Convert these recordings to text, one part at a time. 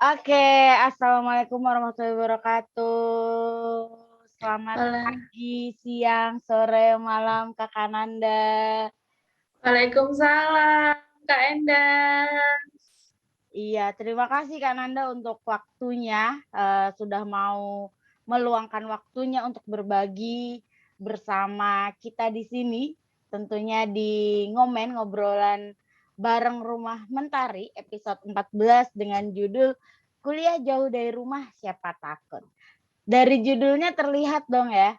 Oke, assalamualaikum warahmatullahi wabarakatuh. Selamat Wala pagi, siang, sore, malam, Kakak Nanda. Waalaikumsalam, Kak Endang. Iya, terima kasih Kak Nanda untuk waktunya, sudah mau meluangkan waktunya untuk berbagi bersama kita di sini, tentunya di Ngomen, ngobrolan bareng Rumah Mentari, episode 14 dengan judul Kuliah Jauh dari Rumah Siapa Takut. Dari judulnya terlihat dong ya,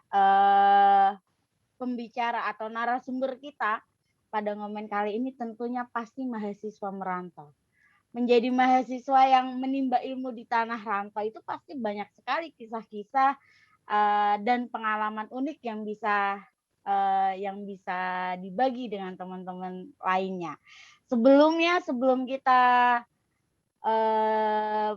pembicara atau narasumber kita pada Ngomen kali ini tentunya pasti mahasiswa merantau. Menjadi mahasiswa yang menimba ilmu di tanah rantau itu pasti banyak sekali kisah-kisah, dan pengalaman unik yang bisa dibagi dengan teman-teman lainnya. Sebelum kita,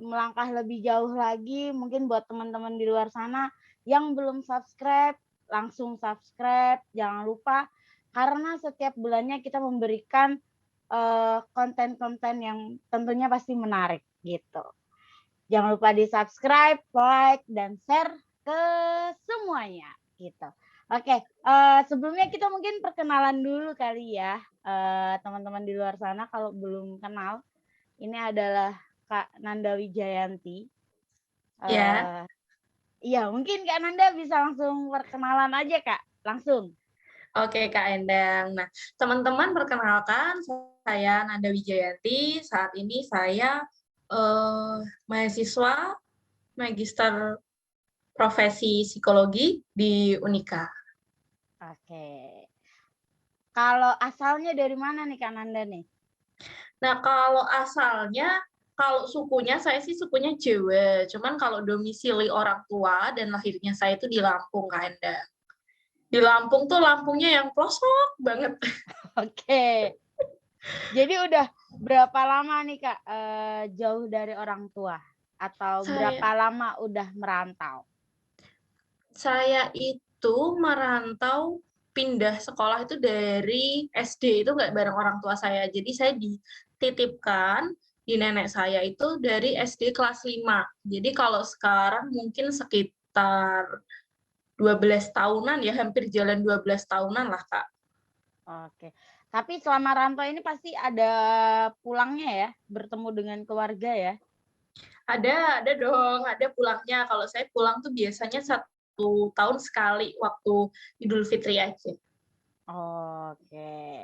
melangkah lebih jauh lagi, mungkin buat teman-teman di luar sana yang belum subscribe, langsung subscribe, jangan lupa, karena setiap bulannya kita memberikan konten-konten yang tentunya pasti menarik gitu. Jangan lupa di-subscribe, like, dan share ke semuanya gitu. Oke, sebelumnya kita mungkin perkenalan dulu kali ya, teman-teman di luar sana kalau belum kenal. Ini adalah Kak Nanda Wijayanti. Ya, Eee, iya mungkin Kak Nanda bisa langsung perkenalan aja Kak, langsung. oke Kak Endang. Nah, teman-teman perkenalkan saya Nanda Wijayanti. Saat ini saya, mahasiswa magister profesi psikologi di Unika. Oke. Kalau asalnya dari mana nih Kak Nanda nih? Nah, kalau sukunya saya sih sukunya Jawa, cuman kalau domisili orang tua dan lahirnya saya itu di Lampung, Kak Endang. Di Lampung tuh Lampungnya yang pelosok banget. Oke. Jadi udah berapa lama nih Kak, jauh dari orang tua? Atau berapa Saya lama udah merantau? Saya itu merantau pindah sekolah itu dari SD, itu nggak bareng orang tua saya. Jadi saya dititipkan di nenek saya itu dari SD kelas 5. Jadi kalau sekarang mungkin sekitar 12 tahunan ya, hampir jalan 12 tahunan lah, Kak. Oke. Tapi selama rantau ini pasti ada pulangnya ya, bertemu dengan keluarga ya? Ada dong, ada pulangnya. Kalau saya pulang tuh biasanya 1 tahun sekali waktu Idul Fitri aja. Oke.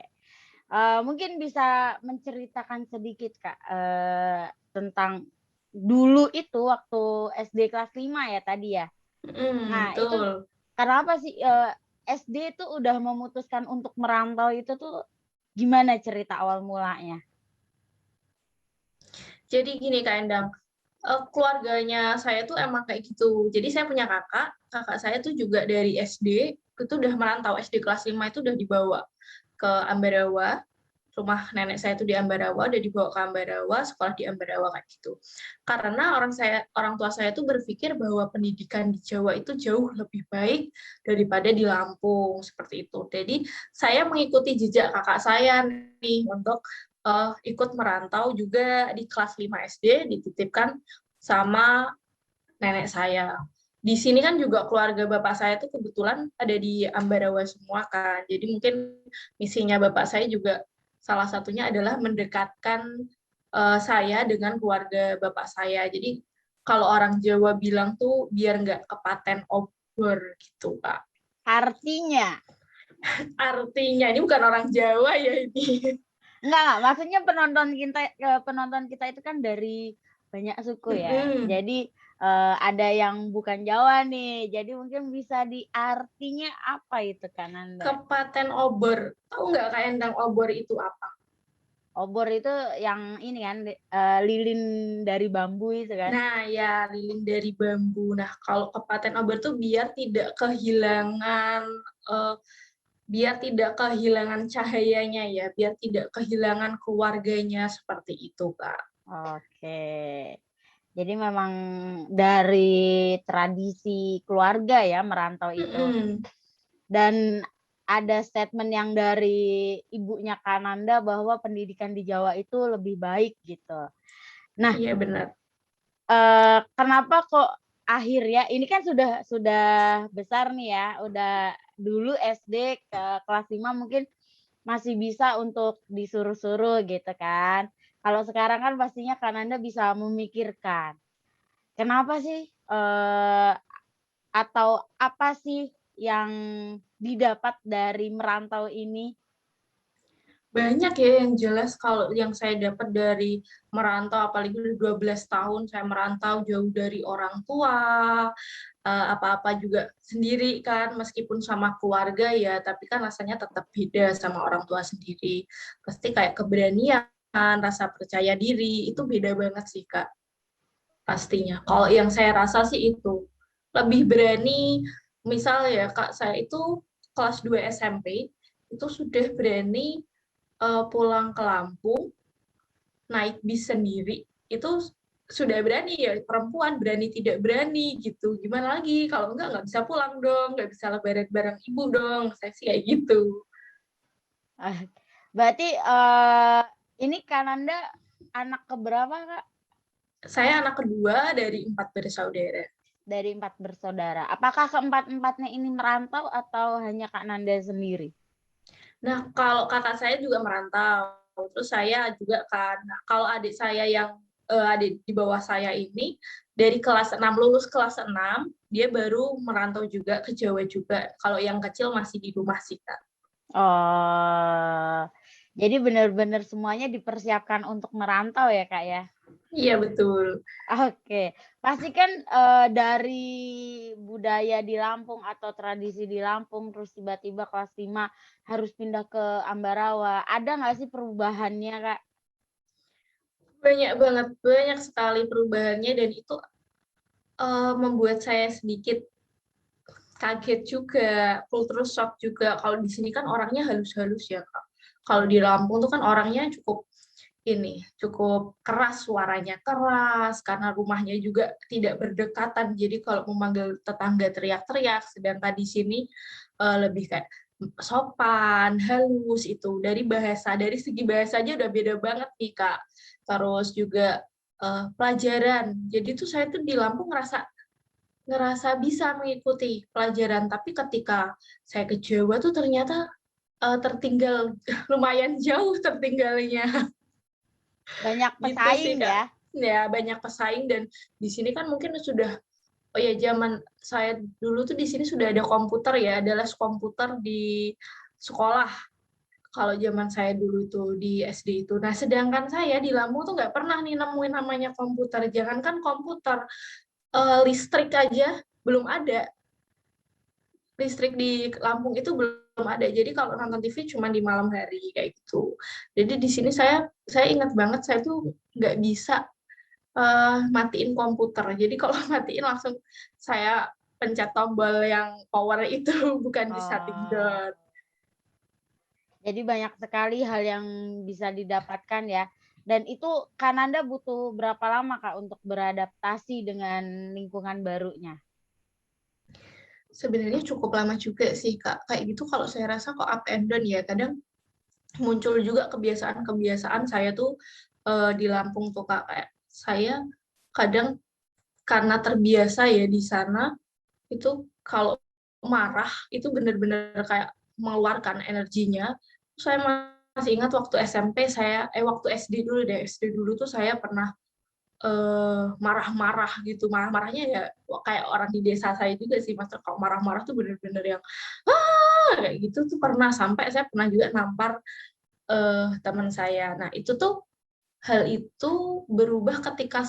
Mungkin bisa menceritakan sedikit Kak, tentang dulu itu waktu SD kelas 5 ya tadi ya? Mhm, Nah itu betul. kenapa sih, SD itu udah memutuskan untuk merantau itu tuh gimana cerita awal mulanya? Jadi gini Kak Endang, keluarganya saya tuh emang kayak gitu. Jadi saya punya kakak saya tuh juga dari SD, itu udah merantau, SD kelas 5 itu udah dibawa ke Ambarawa, rumah nenek saya itu di Ambarawa, udah dibawa ke Ambarawa, sekolah di Ambarawa kayak gitu. Karena orang tua saya tuh berpikir bahwa pendidikan di Jawa itu jauh lebih baik daripada di Lampung, seperti itu. Jadi saya mengikuti jejak kakak saya nih untuk ikut merantau juga di kelas 5 SD, dititipkan sama nenek saya. Di sini kan juga keluarga bapak saya tuh kebetulan ada di Ambarawa semua kan. Jadi mungkin misinya bapak saya juga salah satunya adalah mendekatkan saya dengan keluarga bapak saya. Jadi kalau orang Jawa bilang tuh biar nggak kepaten obor gitu, Pak. Artinya? Artinya ini bukan orang Jawa ya ini. Enggak, maksudnya penonton kita itu kan dari banyak suku ya. Mm-mm. Jadi, ada yang bukan Jawa nih, jadi mungkin bisa artinya apa itu Kak Nanda? Kepaten obor. Tahu nggak Kak Endang obor itu apa? Obor itu yang ini kan, lilin dari bambu itu kan? Nah, ya lilin dari bambu. Nah, kalau kepaten obor tuh eee, biar tidak kehilangan cahayanya ya, biar tidak kehilangan keluarganya, seperti itu, Kak. Oke. Jadi memang dari tradisi keluarga ya merantau itu. Mhm. Dan ada statement yang dari ibunya Kananda bahwa pendidikan di Jawa itu lebih baik gitu. Nah, Iya benar. kenapa kok akhirnya ini kan sudah besar nih ya, udah dulu SD ke kelas 5 mungkin masih bisa untuk disuruh-suruh gitu kan. Kalau sekarang kan pastinya Kananda bisa memikirkan. Kenapa sih, atau apa sih yang didapat dari merantau ini? Banyak ya yang jelas kalau yang saya dapat dari merantau, apalagi udah 12 tahun saya merantau jauh dari orang tua, apa-apa juga sendiri kan, meskipun sama keluarga ya, tapi kan rasanya tetap beda sama orang tua sendiri. Pasti kayak keberanian, rasa percaya diri, itu beda banget sih, Kak, pastinya. Kalau yang saya rasa sih itu, lebih berani, misal ya Kak, saya itu kelas 2 SMP, itu sudah berani pulang ke Lampung, naik bis sendiri, itu sudah berani ya, perempuan berani tidak berani gitu. Gimana lagi, kalau enggak bisa pulang dong, nggak bisa lebaran bareng ibu dong, saya sih kayak gitu. Ah, berarti, ini Kananda anak keberapa, Kak? Saya anak kedua dari 4 bersaudara. Dari 4 bersaudara. Apakah keempat-empatnya ini merantau atau hanya Kak Nanda sendiri? Nah, kalau kakak saya juga merantau, terus saya juga kan. Nah, kalau adik saya yang adik di bawah saya ini dari kelas 6 lulus kelas 6, dia baru merantau juga ke Jawa juga. Kalau yang kecil masih di rumah sih, Kak. Oh, jadi benar-benar semuanya dipersiapkan untuk merantau ya, Kak, ya? Iya, betul. Oke, pasti kan, dari budaya di Lampung atau tradisi di Lampung, terus tiba-tiba kelas 5 harus pindah ke Ambarawa, ada nggak sih perubahannya, Kak? Banyak banget, banyak sekali perubahannya dan itu, membuat saya sedikit kaget juga, culture shock juga. Kalau di sini kan orangnya halus-halus ya, Kak. Kalau di Lampung tuh kan orangnya cukup keras, suaranya keras, karena rumahnya juga tidak berdekatan. Jadi kalau memanggil tetangga teriak-teriak, sedangkan di sini, lebih kayak sopan, halus itu. Dari segi bahasa aja udah beda banget nih, Kak. Terus juga, pelajaran. Jadi tuh saya tuh di Lampung ngerasa ngerasa bisa mengikuti pelajaran, tapi ketika saya ke Jawa tuh ternyata, tertinggal lumayan jauh tertinggalnya. Banyak Gitu pesaing sih, Kak. ya? Ya, banyak pesaing dan di sini kan mungkin sudah oh ya, zaman saya dulu tuh di sini sudah ada komputer ya, ada les komputer di sekolah, kalau zaman saya dulu tuh di SD itu. Nah, sedangkan saya di Lampung tuh nggak pernah nih nemuin namanya komputer, jangankan komputer, listrik aja belum ada. Listrik di Lampung itu belum ada, jadi kalau nonton TV cuma di malam hari, kayak gitu. Jadi di sini saya ingat banget saya tuh nggak bisa matiin komputer. Jadi kalau matiin langsung saya pencet tombol yang power itu, bukan di setting Oh, down. jadi banyak sekali hal yang bisa didapatkan ya. Dan itu Kananda butuh berapa lama, Kak, untuk beradaptasi dengan lingkungan barunya? Sebenarnya cukup lama juga sih, Kak. Kayak gitu kalau saya rasa kok up and down ya. Kadang muncul juga kebiasaan-kebiasaan saya tuh, di Lampung tuh, Kak. Kayak saya kadang karena terbiasa ya di sana, itu kalau marah, itu bener-bener kayak mengeluarkan energinya. Saya masih ingat waktu SMP waktu SD dulu deh, SD dulu tuh saya pernah, marah-marah gitu, marah-marahnya ya kayak orang di desa saya juga sih, Mas, kalau marah-marah tuh bener-bener yang, kayak gitu tuh pernah, sampai saya pernah juga nampar, teman saya. Nah, hal itu berubah ketika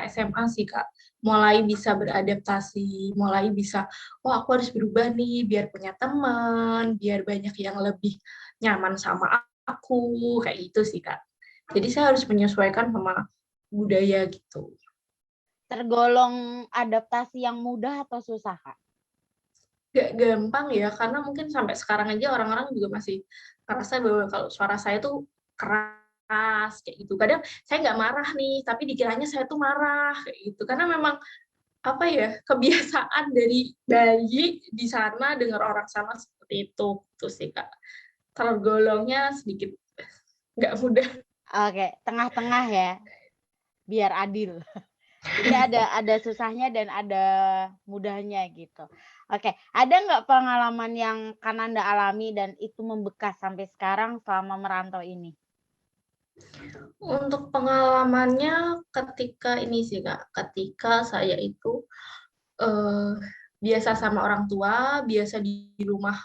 SMA sih, Kak. Mulai bisa beradaptasi, mulai bisa, "Oh, aku harus berubah nih biar punya teman, biar banyak yang lebih nyaman sama aku," kayak gitu sih, Kak. Jadi saya harus menyesuaikan sama budaya gitu. Tergolong adaptasi yang mudah atau susah, Kak? Gak gampang ya, karena mungkin sampai sekarang aja orang-orang juga masih ngerasa bahwa kalau suara saya tuh keras, kayak gitu. Kadang saya nggak marah nih, tapi dikiranya saya tuh marah, kayak gitu. Karena memang, apa ya, kebiasaan dari bayi di sana dengar orang sana seperti itu sih, Kak. Tergolongnya sedikit nggak mudah. Oke, tengah-tengah ya, biar adil. Jadi ada susahnya dan ada mudahnya gitu. Oke, ada nggak pengalaman yang Kananda alami dan itu membekas sampai sekarang selama merantau ini? Untuk pengalamannya ketika ini sih Kak, ketika saya itu eh, biasa sama orang tua, biasa di rumah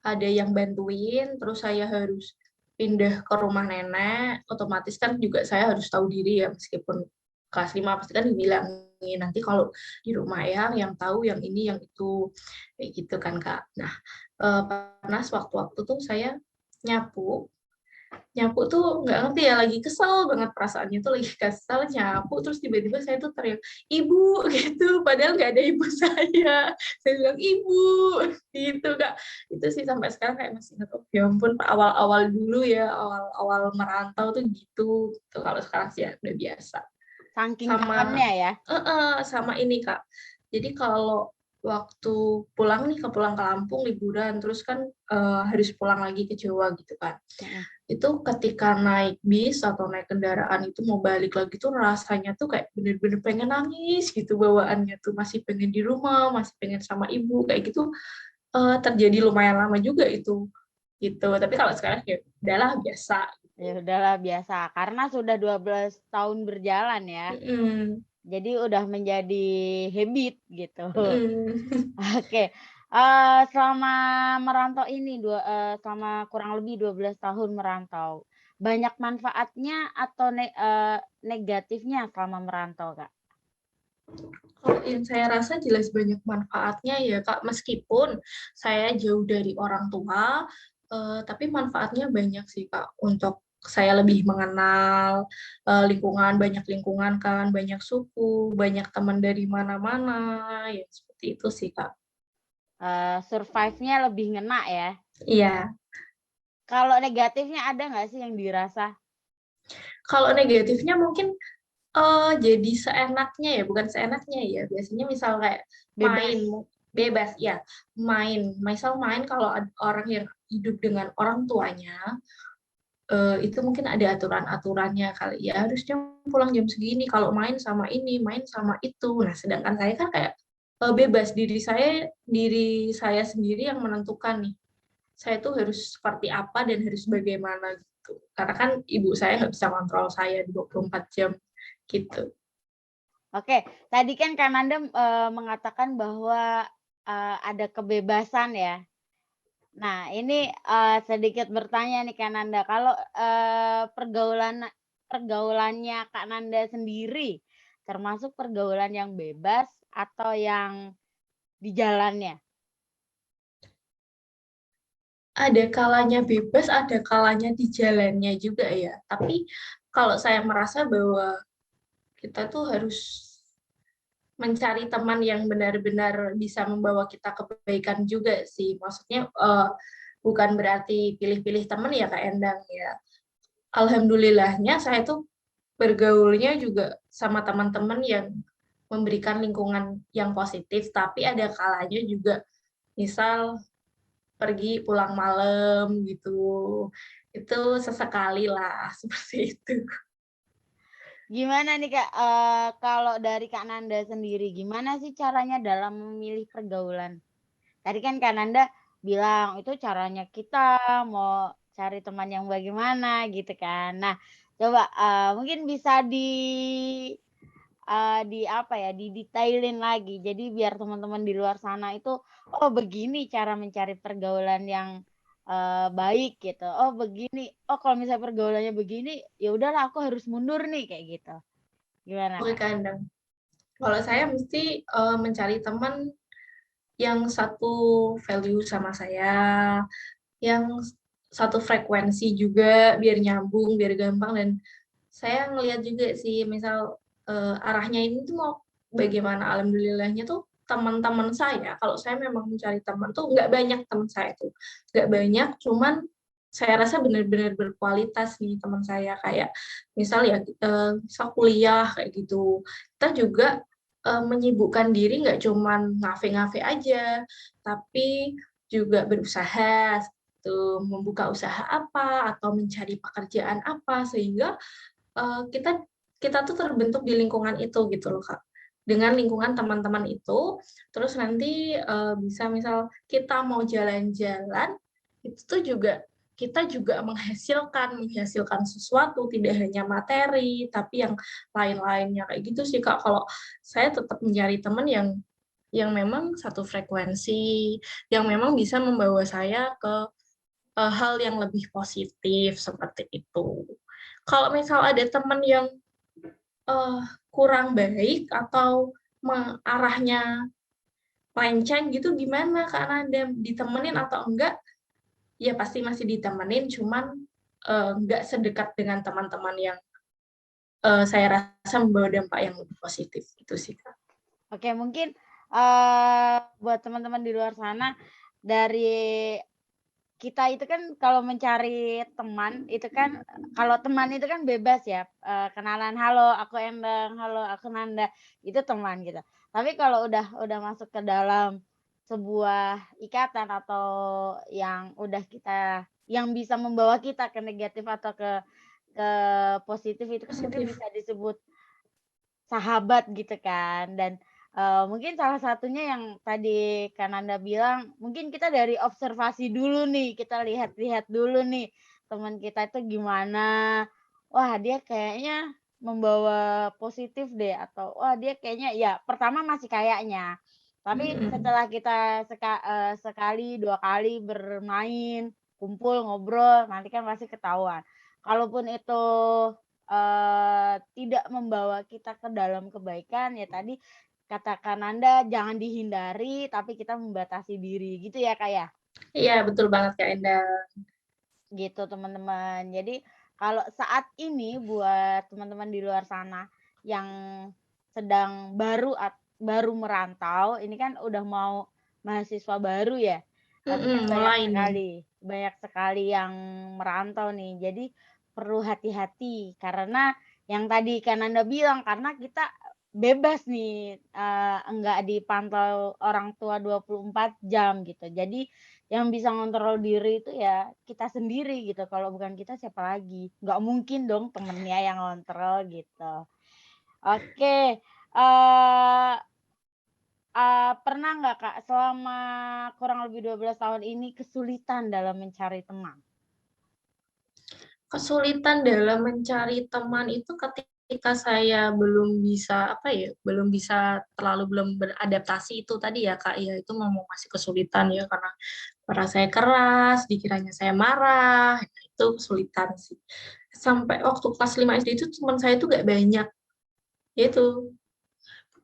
ada yang bantuin, terus saya harus pindah ke rumah nenek, otomatis kan juga saya harus tahu diri ya, meskipun kelas 5 pasti kan dibilangin nanti kalau di rumah yang tahu yang ini yang itu kayak gitu kan Kak. Nah, pernah sewaktu-waktu tuh saya nyapu nyapu tuh nggak ngerti ya, lagi kesel banget perasaannya tuh, lagi kesel nyapu terus tiba-tiba saya tuh teriak ibu gitu, padahal nggak ada ibu saya bilang ibu gitu Kak. Itu sih sampai sekarang kayak masih ingat, oh ya ampun awal-awal dulu ya, awal-awal merantau tuh gitu. Kalau sekarang sih ya udah biasa. Saking Sama kangennya ya? sama ini Kak, jadi kalau waktu pulang nih, pulang ke Lampung liburan terus kan harus pulang lagi ke Jawa gitu kan, Mhm. itu ketika naik bis atau naik kendaraan itu mau balik lagi tuh rasanya tuh kayak bener-bener pengen nangis gitu, bawaannya tuh masih pengen di rumah, masih pengen sama ibu kayak gitu. Terjadi lumayan lama juga itu gitu, tapi kalau sekarang ya udahlah biasa. Ya udahlah biasa, karena sudah 12 tahun berjalan ya. Mm-mm. Jadi udah menjadi habit gitu. Mm-mm. Oke, selama merantau ini selama kurang lebih 12 tahun merantau, banyak manfaatnya atau negatifnya selama merantau, Kak? Kalau yang saya rasa jelas banyak manfaatnya ya Kak, meskipun saya jauh dari orang tua, tapi manfaatnya banyak sih Kak, untuk saya lebih mengenal lingkungan, banyak lingkungan kan, banyak suku, banyak teman dari mana-mana, ya seperti itu sih Kak. Survive-nya lebih ngena ya? Iya, Kalau negatifnya ada nggak sih yang dirasa? kalau negatifnya mungkin jadi seenaknya ya, bukan seenaknya ya. Biasanya misal kayak Bebas? bebas ya, misal main kalau orang yang hidup dengan orang tuanya, itu mungkin ada aturan-aturannya kali ya, harusnya pulang jam segini, kalau main sama ini, main sama itu. Nah, sedangkan saya kan kayak bebas, diri saya sendiri yang menentukan nih, saya tuh harus seperti apa dan harus bagaimana gitu. Karena kan ibu saya nggak bisa kontrol saya 24 jam gitu. Oke, tadi kan Kananda, mengatakan bahwa, ada kebebasan ya. Nah, ini, sedikit bertanya nih Kak Nanda, kalau, pergaulannya Kak Nanda sendiri, termasuk pergaulan yang bebas atau yang di jalannya? Ada kalanya bebas, ada kalanya di jalannya juga ya. Tapi kalau saya merasa bahwa kita tuh harus mencari teman yang benar-benar bisa membawa kita kebaikan juga sih. Maksudnya bukan berarti pilih-pilih teman ya Kak Endang ya. Alhamdulillahnya saya tuh bergaulnya juga sama teman-teman yang memberikan lingkungan yang positif, tapi ada kalanya juga misal pergi pulang malam gitu. Itu sesekali lah seperti itu. Gimana nih Kak, kalau dari Kak Nanda sendiri, gimana sih caranya dalam memilih pergaulan? Tadi kan Kak Nanda bilang, itu caranya kita mau cari teman yang bagaimana gitu kan. Nah, coba, mungkin bisa di apa ya, didetailin lagi. Jadi biar teman-teman di luar sana itu, oh begini cara mencari pergaulan yang, baik gitu. Oh begini, oh kalau misalnya pergaulannya begini, ya udahlah aku harus mundur nih, kayak gitu. Gimana, Oke Kak? Kak. Kalau saya mesti mencari teman yang satu value sama saya, yang satu frekuensi juga, biar nyambung, biar gampang. Dan saya ngelihat juga sih, misal arahnya ini tuh mau bagaimana. Alhamdulillahnya tuh teman-teman saya, kalau saya memang mencari teman tuh nggak banyak, teman saya tuh nggak banyak, cuman saya rasa benar-benar berkualitas nih teman saya. Kayak misal ya misal kuliah kayak gitu, kita juga menyibukkan diri nggak cuman ngafe-ngafe aja, tapi juga berusaha tuh membuka usaha apa atau mencari pekerjaan apa, sehingga kita kita tuh terbentuk di lingkungan itu gitu loh Kak. Dengan lingkungan teman-teman itu, terus nanti bisa misal kita mau jalan-jalan, itu tuh juga kita juga menghasilkan sesuatu, tidak hanya materi, tapi yang lain-lainnya kayak gitu sih Kak. Kalau saya tetap mencari teman yang memang satu frekuensi, yang memang bisa membawa saya ke hal yang lebih positif seperti itu. Kalau misal ada teman yang eh, kurang baik atau arahnya melenceng gitu gimana? Karena ada ditemenin atau enggak? Ya pasti masih ditemenin, cuman enggak sedekat dengan teman-teman yang saya rasa membawa dampak yang lebih positif itu sih Kak. Oke, mungkin buat teman-teman di luar sana, dari kita itu kan kalau mencari teman itu kan, kalau teman itu kan bebas ya, kenalan, "Halo, aku Endang, halo, aku Nanda," itu teman gitu. Tapi kalau udah masuk ke dalam sebuah ikatan atau yang udah kita yang bisa membawa kita ke negatif atau ke positif, itu kan mungkin Positif. bisa disebut sahabat gitu kan. Dan mungkin salah satunya yang tadi Kananda bilang, mungkin kita dari observasi dulu nih, kita lihat-lihat dulu nih teman kita itu gimana, wah dia kayaknya membawa positif deh, atau wah dia kayaknya, ya pertama masih kayaknya, tapi Mhm. setelah kita sekali, 2 kali bermain, kumpul, ngobrol, nanti kan pasti ketahuan. Kalaupun itu tidak membawa kita ke dalam kebaikan, ya tadi katakan Anda jangan dihindari, tapi kita membatasi diri, gitu ya, Kak, ya? Iya betul banget Kak Enda. Gitu, teman-teman. Jadi, kalau saat ini buat teman-teman di luar sana yang sedang baru merantau, ini kan udah mau mahasiswa baru ya, tapi kan banyak Mulai nih. sekali yang merantau nih. Jadi, perlu hati-hati karena yang tadi kan Anda bilang, karena kita bebas nih, enggak dipantau orang tua 24 jam gitu. Jadi, yang bisa ngontrol diri itu ya kita sendiri gitu, kalau bukan kita siapa lagi? Nggak mungkin dong temennya yang ngontrol gitu. Oke, eee pernah nggak Kak, selama kurang lebih 12 tahun ini kesulitan dalam mencari teman? Kesulitan dalam mencari teman itu ketika saya belum bisa, apa ya, belum beradaptasi itu tadi ya, Kak, ya, itu memang masih kesulitan ya, karena suara saya keras, dikiranya saya marah, nah itu kesulitan sih. Sampai waktu kelas 5 SD itu teman saya tuh gak banyak, ya itu,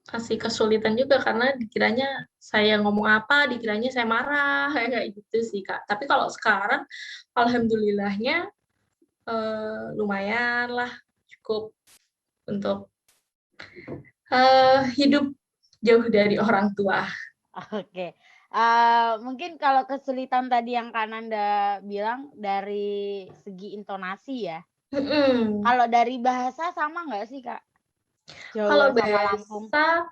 masih kesulitan juga karena dikiranya saya ngomong apa, dikiranya saya marah, kayak gitu sih, Kak. Tapi kalau sekarang alhamdulillahnya lumayan lah, cukup untuk, hidup jauh dari orang tua. Oke, mungkin kalau kesulitan tadi yang Kak Nanda bilang dari segi intonasi ya, Mhm. kalau dari bahasa sama nggak sih Kak? Kalau Jawa sama Lampung? bahasa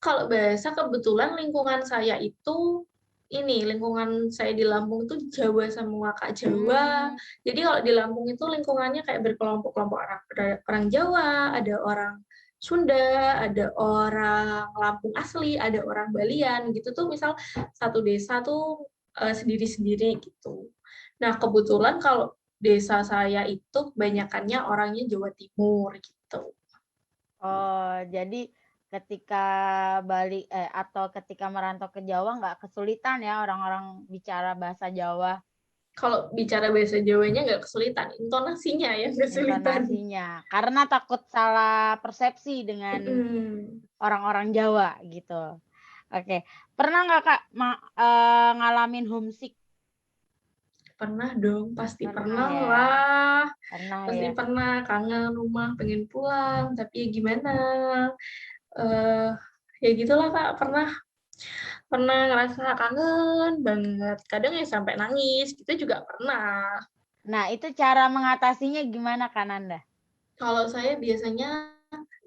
kalau bahasa kebetulan lingkungan saya itu ini, lingkungan saya di Lampung itu Jawa semua, Kak, Jawa. Mmm, Jadi kalau di Lampung itu lingkungannya kayak berkelompok-kelompok orang, ada orang Jawa, ada orang Sunda, ada orang Lampung asli, ada orang Balian, gitu tuh misal satu desa tuh, sendiri-sendiri gitu. Nah, kebetulan kalau desa saya itu kebanyakannya orangnya Jawa Timur, gitu. oh jadi ketika atau ketika merantau ke Jawa nggak kesulitan ya orang-orang bicara bahasa Jawa, Kalau bicara bahasa Jawanya nggak kesulitan, intonasinya yang kesulitan. intonasinya, karena takut salah persepsi dengan Mhm. orang-orang Jawa gitu. Oke, pernah nggak Kak ngalamin homesick? Pernah dong, pasti Pernah pernah ya? lah. Pernah Pasti ya? pernah, kangen rumah, pengen pulang, tapi ya gimana, eee, ya gitulah Kak, pernah pernah ngerasa kangen banget, kadang ya sampai nangis, gitu juga pernah. Nah itu cara mengatasinya gimana Kak Nanda? Kalau saya biasanya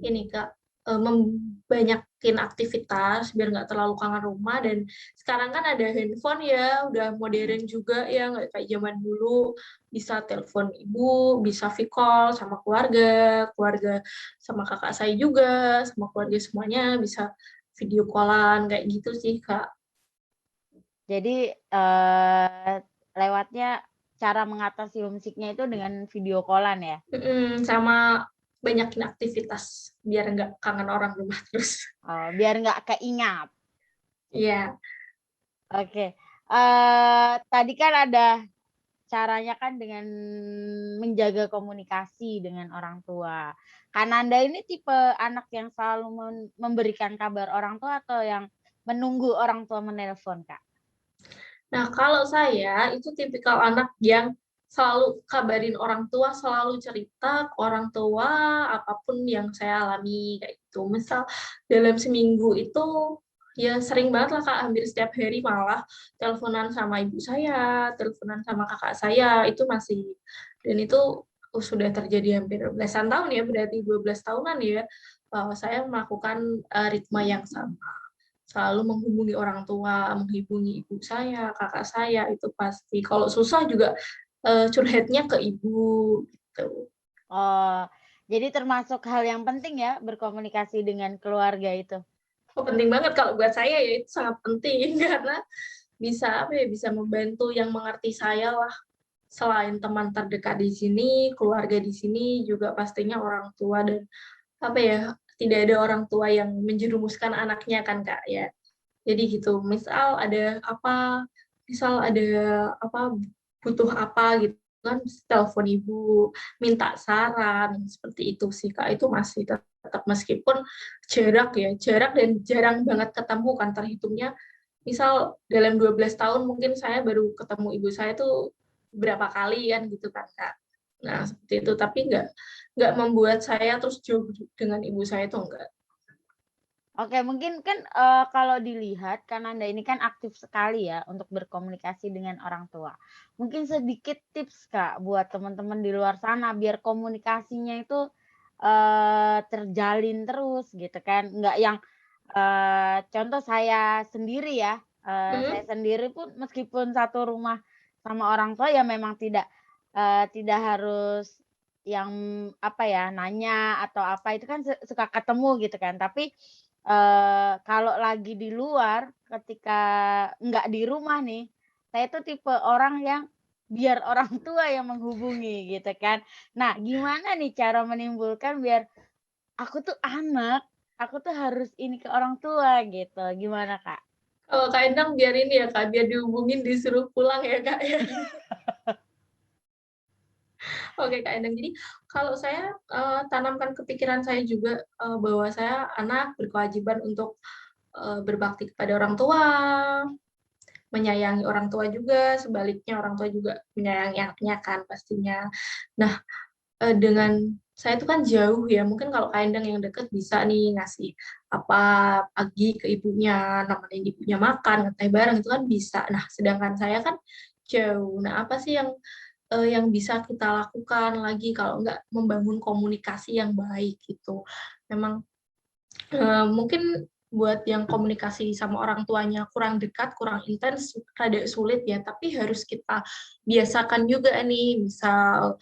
ini Kak, membanyakin aktivitas biar nggak terlalu kangen rumah. Dan sekarang kan ada handphone ya, udah modern juga ya, nggak kayak zaman dulu bisa telepon ibu, bisa video call sama keluarga, keluarga sama kakak saya juga, sama keluarga semuanya bisa video callan kayak gitu sih Kak. Jadi, lewatnya cara mengatasi homesick-nya itu dengan video call-an ya? Sama banyakin aktivitas biar nggak kangen orang rumah terus. Biar nggak keingat. Iya. Oke, tadi kan ada caranya kan dengan menjaga komunikasi dengan orang tua. Kananda ini tipe anak yang selalu memberikan kabar orang tua atau yang menunggu orang tua menelpon, Kak? Nah, kalau saya itu tipikal anak yang selalu kabarin orang tua, selalu cerita ke orang tua apapun yang saya alami kayak gitu. Misal dalam seminggu itu ya sering banget lah Kak, hampir setiap hari malah teleponan sama ibu saya, teleponan sama kakak saya, itu masih dan itu sudah terjadi hampir belasan tahun ya, berarti 12 tahunan ya, saya melakukan, ritme yang sama. Selalu menghubungi orang tua, menghubungi ibu saya, kakak saya, itu pasti. Kalau susah juga, curhatnya ke ibu, gitu. Oh, jadi termasuk hal yang penting ya berkomunikasi dengan keluarga itu? Oh, penting banget kalau buat saya ya, itu sangat penting karena bisa, apa ya, bisa membantu yang mengerti saya lah. Selain teman terdekat di sini, keluarga di sini, juga pastinya orang tua dan, apa ya, tidak ada orang tua yang menjerumuskan anaknya kan, Kak, ya. Jadi gitu, misal ada apa, butuh apa gitu kan, telepon ibu, minta saran, seperti itu sih, Kak. Itu masih tetap meskipun jarak dan jarang banget ketemu kan, terhitungnya misal dalam 12 tahun mungkin saya baru ketemu ibu saya tuh berapa kali kan gitu kan, Kak. Nah, seperti itu, tapi nggak membuat saya terus jauh dengan ibu saya itu enggak. Oke, mungkin kan, kalau dilihat kan Anda ini kan aktif sekali ya untuk berkomunikasi dengan orang tua. Mungkin sedikit tips, Kak, buat teman-teman di luar sana biar komunikasinya itu, terjalin terus gitu kan, nggak yang, contoh saya sendiri ya, saya Mhm. sendiri pun meskipun satu rumah sama orang tua ya memang tidak harus yang, apa ya, nanya atau apa itu kan suka ketemu gitu kan, tapi kalau lagi di luar, ketika nggak di rumah nih, saya tuh tipe orang yang biar orang tua yang menghubungi gitu kan. Nah, gimana nih cara menimbulkan biar aku tuh anak, aku tuh harus ini ke orang tua gitu, gimana, Kak? Kalau Kak Endang biar ini ya Kak, biar dihubungin disuruh pulang ya Kak ya. Oke Kak Endang, jadi kalau saya, tanamkan ke pikiran saya juga, bahwa saya anak berkewajiban untuk, berbakti kepada orang tua, menyayangi orang tua juga, sebaliknya orang tua juga menyayangi anaknya kan pastinya. Nah, dengan saya itu kan jauh ya, mungkin kalau Kak Endang yang deket bisa nih ngasih apa, pagi ke ibunya, nemenin ibunya makan, ngeteh bareng, itu kan bisa. Nah, sedangkan saya kan jauh. Nah, apa sih yang bisa kita lakukan lagi kalau nggak membangun komunikasi yang baik gitu. Memang, mungkin buat yang komunikasi sama orang tuanya kurang dekat, kurang intens, rada sulit ya, tapi harus kita biasakan juga nih, misal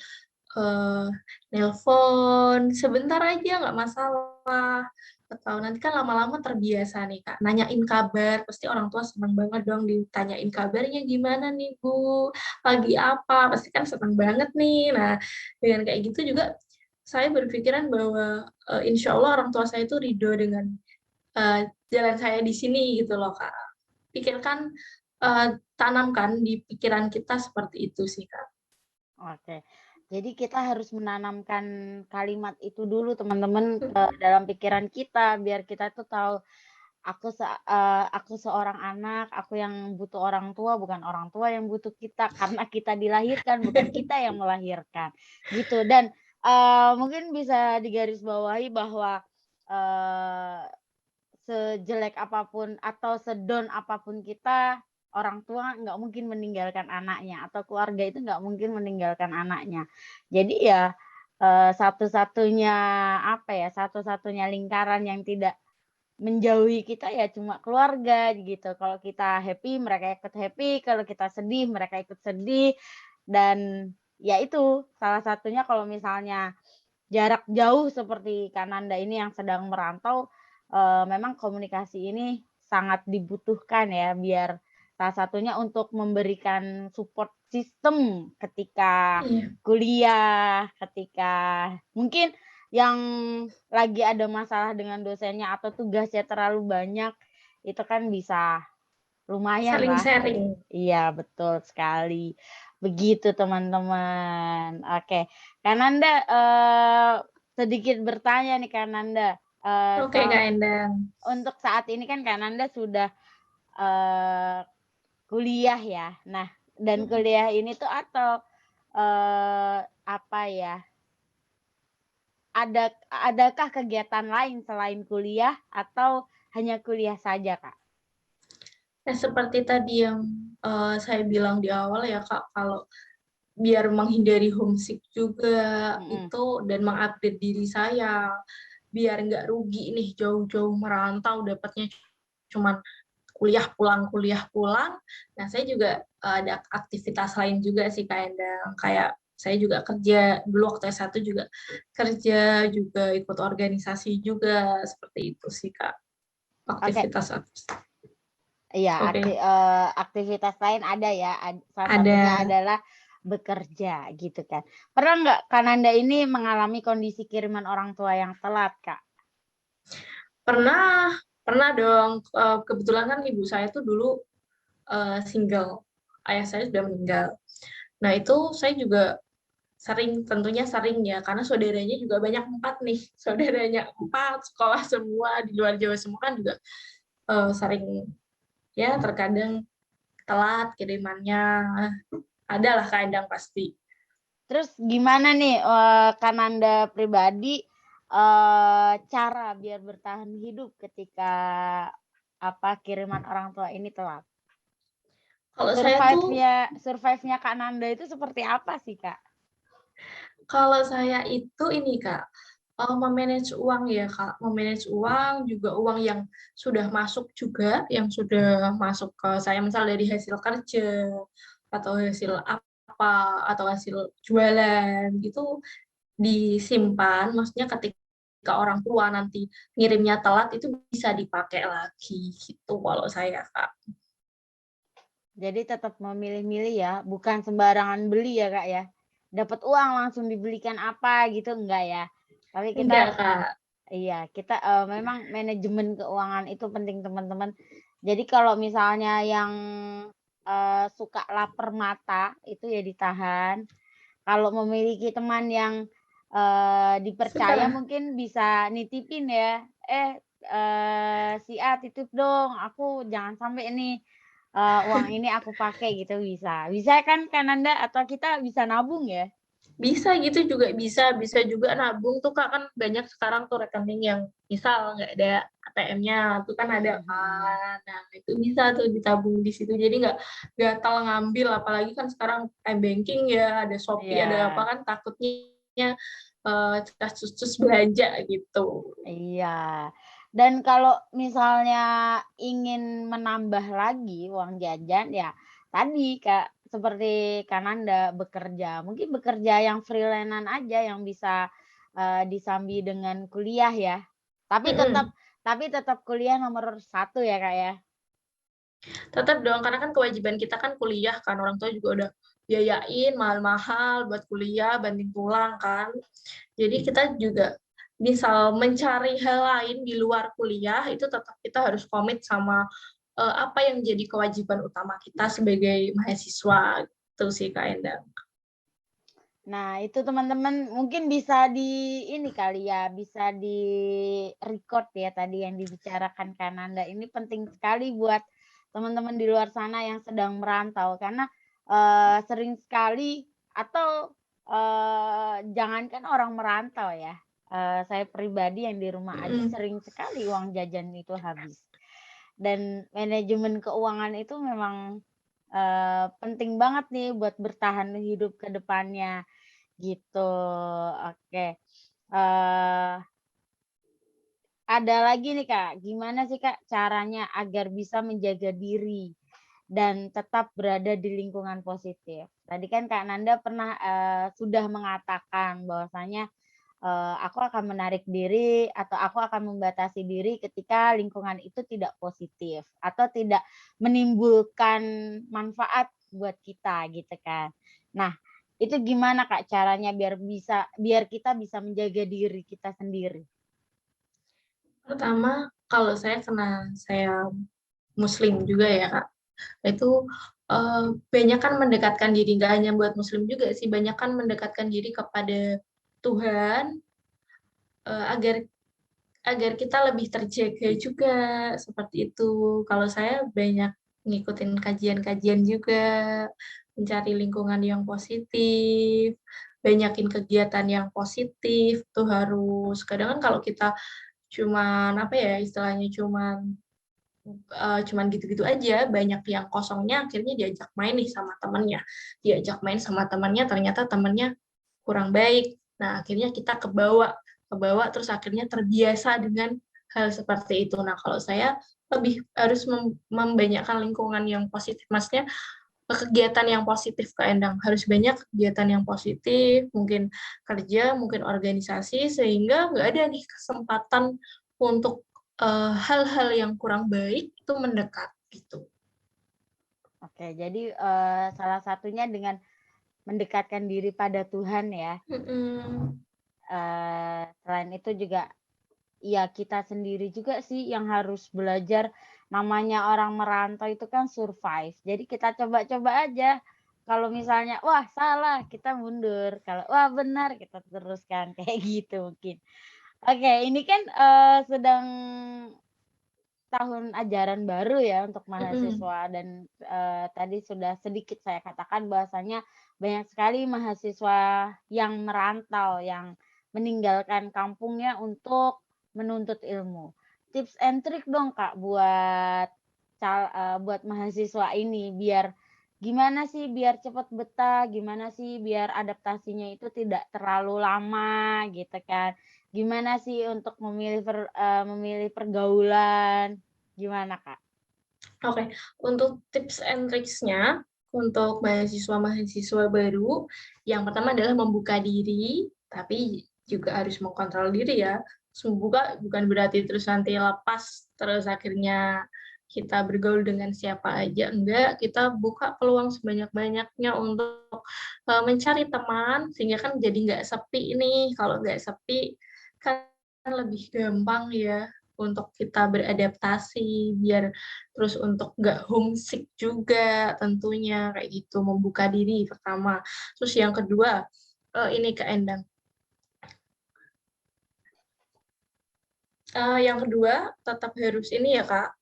Eee, nelpon sebentar aja nggak masalah, atau nanti kan lama-lama terbiasa nih, Kak, nanyain kabar, pasti orang tua seneng banget dong ditanyain, "Kabarnya gimana nih, Bu? Lagi apa?" Pasti kan seneng banget nih. Nah, dengan kayak gitu juga saya berpikiran bahwa, insya Allah orang tua saya itu ridho dengan, jalan saya di sini gitu loh, Kak. Pikirkan, tanamkan di pikiran kita seperti itu sih, Kak. Oke. Jadi kita harus menanamkan kalimat itu dulu teman-teman ke dalam pikiran kita biar kita tuh tahu aku seorang anak, aku yang butuh orang tua, bukan orang tua yang butuh kita, karena kita dilahirkan, bukan kita yang melahirkan, gitu. Dan, mungkin bisa digarisbawahi bahwa, eee, sejelek apapun atau sedon apapun kita, orang tua nggak mungkin meninggalkan anaknya, atau keluarga itu nggak mungkin meninggalkan anaknya. Jadi ya satu-satunya apa ya, satu-satunya lingkaran yang tidak menjauhi kita ya cuma keluarga gitu. Kalau kita happy, mereka ikut happy, kalau kita sedih, mereka ikut sedih. Dan ya itu salah satunya kalau misalnya jarak jauh seperti Kananda ini yang sedang merantau, memang komunikasi ini sangat dibutuhkan ya, biar salah satunya untuk memberikan support system ketika Iya, kuliah, ketika mungkin yang lagi ada masalah dengan dosennya atau tugasnya terlalu banyak, itu kan bisa lumayan saling lah. sharing. Iya, betul sekali. Begitu teman-teman. Oke, Kananda, sedikit bertanya nih Kananda, Oke, Kak Endang. untuk saat ini kan Kananda sudah, eee, kuliah ya. Nah, dan Mhm. kuliah ini tuh atau, apa ya, adakah kegiatan lain selain kuliah atau hanya kuliah saja, Kak? Nah, seperti tadi yang, saya bilang di awal ya, Kak, kalau biar menghindari homesick juga Mhm. itu dan mengupdate diri saya, biar nggak rugi nih jauh-jauh merantau dapatnya cuman kuliah pulang. Nah, saya juga, ada aktivitas lain juga sih, Kak Endang, kayak saya juga kerja, dulu waktu S1 juga kerja, juga ikut organisasi juga, seperti itu sih, Kak, Oke. aktivitas Iya, oke, aktivitas lain ada ya, salah satunya ada. adalah bekerja gitu kan. Pernah nggak Kananda ini mengalami kondisi kiriman orang tua yang telat, Kak? Pernah pernah dong, kebetulan kan ibu saya tuh dulu, single, ayah saya sudah meninggal. Nah, itu saya juga tentunya sering ya, karena saudaranya juga banyak 4 nih, saudaranya 4, sekolah semua, di luar Jawa semua kan juga, sering ya terkadang telat kirimannya, ada lah kadang pasti. Terus gimana nih, Kananda pribadi, cara biar bertahan hidup ketika, kiriman orang tua ini telat? Kalau saya tuh Survive-nya Kak Nanda itu seperti apa sih, Kak? Kalau saya itu ini Kak, me-manage uang ya Kak, me-manage uang, juga uang yang sudah masuk juga, yang sudah masuk ke saya misal dari hasil kerja, atau hasil apa, atau hasil jualan, gitu disimpan, maksudnya ketika orang tua nanti ngirimnya telat, itu bisa dipakai lagi, gitu kalau saya Kak. Jadi tetap memilih-milih ya, bukan sembarangan beli ya, Kak, ya? Dapat uang langsung dibelikan apa gitu, enggak ya? Tapi kita Enggak Kak. iya, kita, memang manajemen keuangan itu penting, teman-teman. Jadi kalau misalnya yang, suka lapar mata, itu ya ditahan. Kalau memiliki teman yang, dipercaya Suka. mungkin bisa nitipin ya, "Si A titip dong, aku jangan sampai nih, uang ini aku pakai," gitu bisa. Bisa kan Kananda? Atau kita bisa nabung ya? Bisa gitu juga bisa, bisa juga nabung tuh Kak, kan banyak sekarang tuh rekening yang misal nggak ada ATM-nya, tuh kan Mhm ada mhm. kan. Nah, itu bisa tuh ditabung di situ. Jadi nggak gatal ngambil, apalagi kan sekarang banking ya, ada Shopee, ada apa Iya kan takutnya, cus-cus belanja gitu. iya. Dan kalau misalnya ingin menambah lagi uang jajan, ya tadi Kak, seperti Kananda bekerja, mungkin bekerja yang freelance aja yang bisa, disambi dengan kuliah ya. Tapi tetap Mhm. tapi tetap kuliah nomor satu ya, Kak, ya? Tetep dong, karena kan kewajiban kita kan kuliah kan, orang tua juga udah biayain mahal-mahal buat kuliah, banting tulang kan. Jadi kita juga misal mencari hal lain di luar kuliah, itu tetap kita harus komit sama, apa yang jadi kewajiban utama kita sebagai mahasiswa, gitu sih, Kak Endang. Nah, itu teman-teman mungkin bisa ini kali ya, bisa di-record ya tadi yang dibicarakan Kananda. Ini penting sekali buat teman-teman di luar sana yang sedang merantau karena, sering sekali atau, jangankan orang merantau ya, saya pribadi yang di rumah aja Mhm. sering sekali uang jajan itu habis. Dan manajemen keuangan itu memang, penting banget nih buat bertahan hidup ke depannya. gitu. Oke. Eh, ada lagi nih Kak, gimana sih Kak caranya agar bisa menjaga diri dan tetap berada di lingkungan positif? Tadi kan Kak Nanda pernah, sudah mengatakan bahwasanya, aku akan menarik diri atau aku akan membatasi diri ketika lingkungan itu tidak positif atau tidak menimbulkan manfaat buat kita gitu kan. Nah, itu gimana Kak caranya biar kita bisa menjaga diri kita sendiri? Pertama, kalau saya karena saya muslim juga ya, Kak. Itu banyak kan mendekatkan diri, nggak hanya buat muslim juga sih, banyak kan mendekatkan diri kepada Tuhan, agar agar kita lebih terjaga juga, seperti itu. Kalau saya banyak ngikutin kajian-kajian juga, mencari lingkungan yang positif, banyakin kegiatan yang positif, tuh harus. Kadang kan kalau kita cuman, apa ya, istilahnya cuman gitu-gitu aja, banyak yang kosongnya akhirnya diajak main nih sama temennya. Diajak main sama temennya, ternyata temennya kurang baik. Nah, akhirnya kita kebawa terus akhirnya terbiasa dengan hal seperti itu. Nah, kalau saya lebih harus membanyakkan lingkungan yang positif. Maksudnya kegiatan yang positif, Kak Endang. Harus banyak kegiatan yang positif, mungkin kerja, mungkin organisasi, sehingga nggak ada nih kesempatan untuk hal-hal yang kurang baik itu mendekat gitu. Oke, jadi, salah satunya dengan mendekatkan diri pada Tuhan ya, Mm-mm. selain itu juga, ya kita sendiri juga sih yang harus belajar, namanya orang merantau itu kan survive. Jadi kita coba-coba aja, kalau misalnya, wah salah, kita mundur, kalau wah benar, kita teruskan, kayak gitu mungkin. Oke, ini kan, sedang tahun ajaran baru ya untuk Mm-mm. mahasiswa dan, tadi sudah sedikit saya katakan bahwasanya banyak sekali mahasiswa yang merantau, yang meninggalkan kampungnya untuk menuntut ilmu. Tips and trick dong Kak buat mahasiswa ini biar gimana sih biar cepat betah, gimana sih biar adaptasinya itu tidak terlalu lama gitu kan. Gimana sih untuk memilih pergaulan, gimana, Kak? Oke, untuk tips and tricks-nya untuk mahasiswa-mahasiswa baru, yang pertama adalah membuka diri, tapi juga harus mengkontrol diri ya. Membuka bukan berarti terus nanti lepas, terus akhirnya kita bergaul dengan siapa aja. Enggak, kita buka peluang sebanyak-banyaknya untuk mencari teman, sehingga kan jadi nggak sepi nih. Kalau nggak sepi, kan lebih gampang ya untuk kita beradaptasi, biar terus untuk nggak homesick juga tentunya kayak gitu, membuka diri pertama. Terus yang kedua, ini Kak Endang. Yang kedua tetap harus ini ya Kak,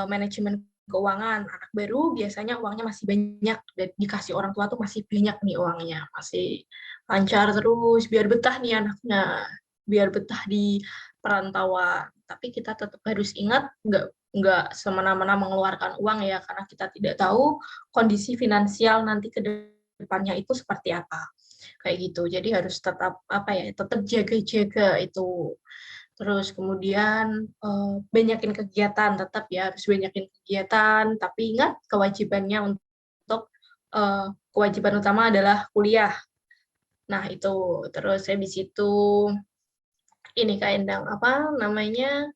manajemen keuangan. Anak baru biasanya uangnya masih banyak dan dikasih orang tua tuh masih banyak nih uangnya, masih lancar terus biar betah nih anaknya, biar betah di perantauan. Tapi kita tetap harus ingat nggak semena-mena mengeluarkan uang ya, karena kita tidak tahu kondisi finansial nanti ke depannya itu seperti apa. Kayak gitu. Jadi harus tetap apa ya, tetap jaga-jaga itu. Terus kemudian banyakin kegiatan, tetap ya harus banyakin kegiatan, tapi ingat kewajibannya untuk kewajiban utama adalah kuliah. Nah, itu terus habis itu ini Kak Endang, apa namanya,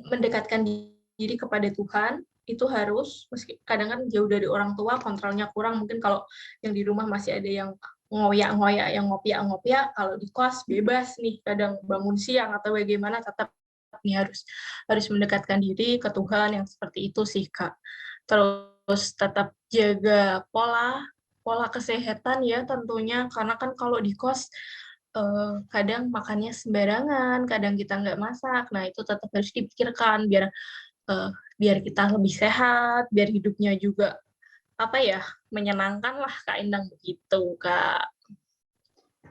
mendekatkan diri kepada Tuhan itu harus, meski kadang kan jauh dari orang tua, kontrolnya kurang, mungkin kalau yang di rumah masih ada yang ngoyak-ngoyak, yang ngopiak-ngopiak, kalau di kos bebas nih, kadang bangun siang atau bagaimana, tetap nih harus harus mendekatkan diri ke Tuhan yang seperti itu sih Kak. Terus tetap jaga pola pola kesehatan ya tentunya, karena kan kalau di kos kadang makannya sembarangan, kadang kita nggak masak. Nah, itu tetap harus dipikirkan biar kita lebih sehat, biar hidupnya juga apa ya, menyenangkan lah Kak Endang begitu, Kak.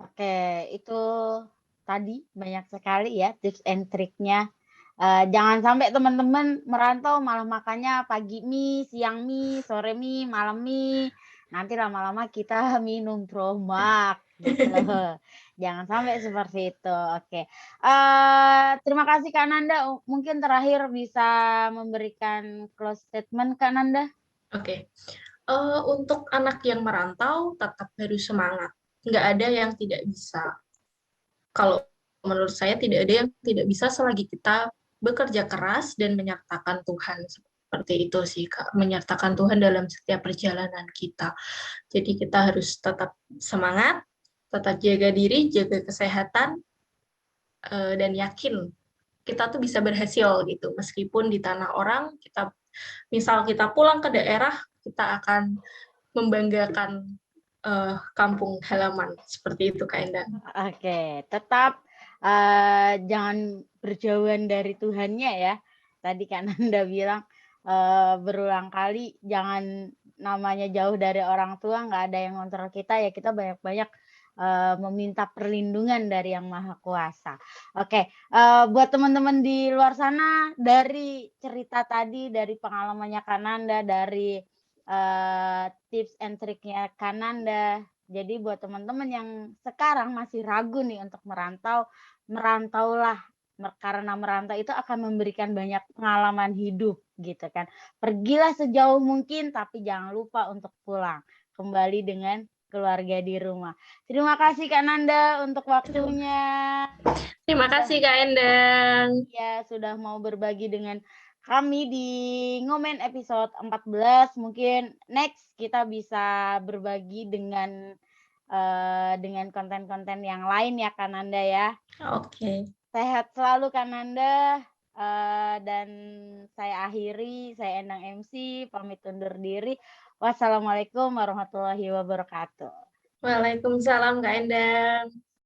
Oke, itu tadi banyak sekali ya tips and triknya. Jangan sampai teman-teman merantau malah makannya pagi mie, siang mie, sore mie, malam mie, nanti lama-lama kita minum Promax Betul. Jangan sampai seperti itu. Oke. Terima kasih Kak Nanda. Mungkin terakhir bisa memberikan close statement Kak Nanda? Oke. Untuk anak yang merantau tetap harus semangat. Nggak ada yang tidak bisa. Kalau menurut saya tidak ada yang tidak bisa selagi kita bekerja keras dan menyertakan Tuhan. Seperti itu sih, Kak. Menyertakan Tuhan dalam setiap perjalanan kita. Jadi kita harus tetap semangat, tetap jaga diri, jaga kesehatan, dan yakin kita tuh bisa berhasil gitu. Meskipun di tanah orang, misal kita pulang ke daerah, kita akan membanggakan kampung halaman. Seperti itu, Kak Endang. Oke, tetap jangan berjauhan dari Tuhannya ya. Tadi Kak Nanda bilang berulang kali jangan namanya jauh dari orang tua, nggak ada yang ngontrol kita ya kita banyak-banyak meminta perlindungan dari Yang Maha Kuasa. Oke, buat teman-teman di luar sana dari cerita tadi, dari pengalamannya Kak Nanda, dari tips and triknya Kak Nanda. Jadi buat teman-teman yang sekarang masih ragu nih untuk merantau, merantaulah. Karena merantau itu akan memberikan banyak pengalaman hidup gitu kan. Pergilah sejauh mungkin tapi jangan lupa untuk pulang. Kembali dengan keluarga di rumah. Terima kasih Kak Nanda untuk waktunya. Terima kasih, Kak Endang. Ya, sudah mau berbagi dengan kami di Ngomen episode 14. Mungkin next kita bisa berbagi dengan konten-konten yang lain ya Kak Nanda ya. Oke. Sehat selalu Kak Nanda. Dan saya akhiri, saya Endang MC, pamit undur diri. Wassalamualaikum warahmatullahi wabarakatuh. Waalaikumsalam, Kak Endang.